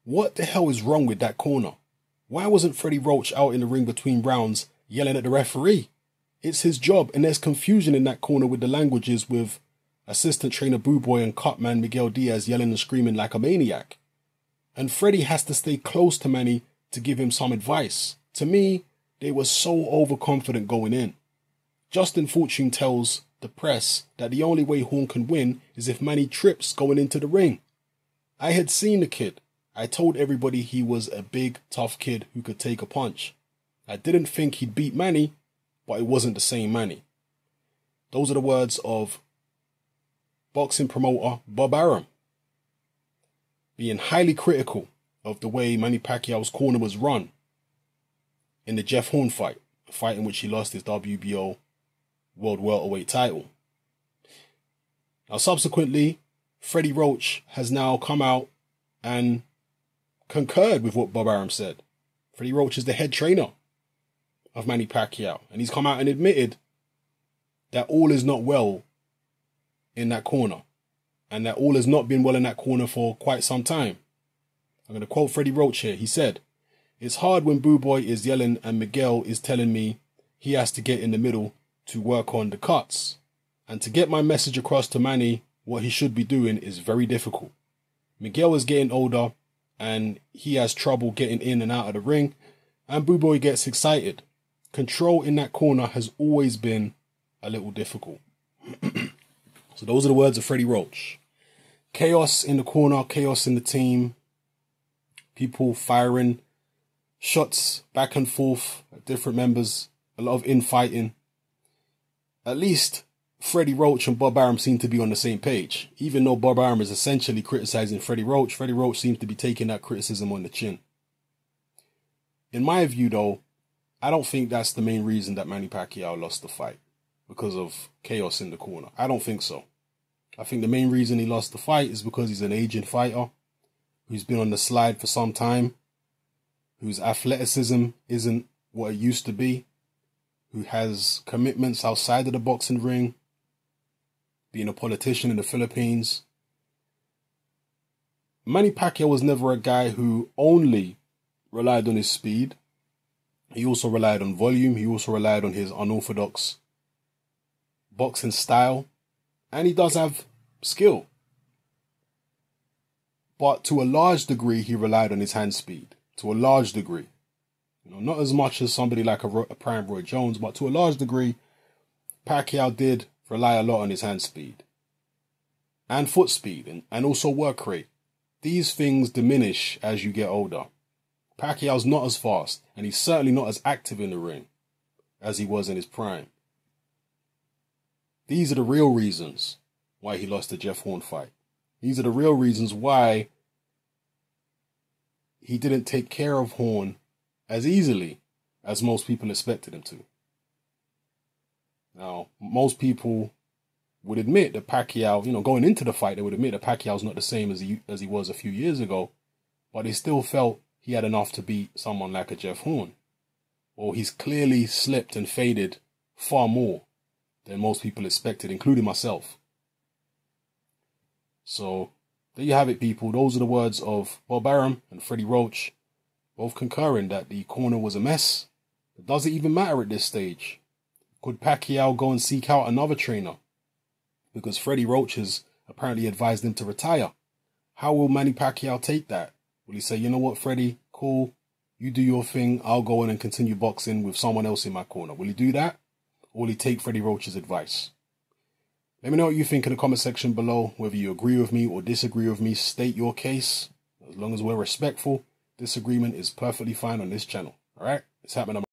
What the hell is wrong with that corner? Why wasn't Freddie Roach out in the ring between rounds yelling at the referee? It's his job, and there's confusion in that corner with the languages, with assistant trainer Boo Boy and cutman Miguel Diaz yelling and screaming like a maniac. And Freddie has to stay close to Manny to give him some advice. To me, they were so overconfident going in. Justin Fortune tells the press that the only way Horn can win is if Manny trips going into the ring. I had seen the kid. I told everybody he was a big, tough kid who could take a punch. I didn't think he'd beat Manny, but it wasn't the same Manny. Those are the words of boxing promoter Bob Arum, being highly critical of the way Manny Pacquiao's corner was run in the Jeff Horn fight, a fight in which he lost his WBO World Welterweight title. Now, subsequently, Freddie Roach has now come out and concurred with what Bob Arum said. Freddie Roach is the head trainer of Manny Pacquiao, and he's come out and admitted that all is not well in that corner, and that all has not been well in that corner for quite some time. I'm going to quote Freddie Roach here. He said, "It's hard when Boo Boy is yelling and Miguel is telling me he has to get in the middle to work on the cuts. And to get my message across to Manny what he should be doing is very difficult. Miguel is getting older and he has trouble getting in and out of the ring, and Boo Boy gets excited. Control in that corner has always been a little difficult." So those are the words of Freddie Roach. Chaos in the corner, chaos in the team. People firing shots back and forth at different members. A lot of infighting. At least Freddie Roach and Bob Arum seem to be on the same page. Even though Bob Arum is essentially criticizing Freddie Roach seems to be taking that criticism on the chin. In my view, though, I don't think that's the main reason that Manny Pacquiao lost the fight, because of chaos in the corner. I don't think so. I think the main reason he lost the fight is because he's an aging fighter who's been on the slide for some time, whose athleticism isn't what it used to be, who has commitments outside of the boxing ring, being a politician in the Philippines. Manny Pacquiao was never a guy who only relied on his speed. He also relied on volume. He also relied on his unorthodox boxing style. And he does have skill. But to a large degree, he relied on his hand speed. To a large degree. Not as much as somebody like a prime Roy Jones, but to a large degree, Pacquiao did rely a lot on his hand speed. And foot speed, and also work rate. These things diminish as you get older. Pacquiao's not as fast, and he's certainly not as active in the ring as he was in his prime. These are the real reasons why he lost the Jeff Horn fight. These are the real reasons why he didn't take care of Horn as easily as most people expected him to. Now, most people would admit that Pacquiao, going into the fight, they would admit that Pacquiao's not the same as he was a few years ago, but they still felt he had enough to beat someone like a Jeff Horn. Well, he's clearly slipped and faded far more than most people expected, including myself. So, there you have it, people. Those are the words of Bob Arum and Freddie Roach, both concurring that the corner was a mess. But does it even matter at this stage? Could Pacquiao go and seek out another trainer? Because Freddie Roach has apparently advised him to retire. How will Manny Pacquiao take that? Will he say, you know what, Freddie, cool, you do your thing, I'll go in and continue boxing with someone else in my corner? Will he do that? Or will he take Freddie Roach's advice? Let me know what you think in the comment section below. Whether you agree with me or disagree with me, state your case. As long as we're respectful, disagreement is perfectly fine on this channel. All right? It's happening.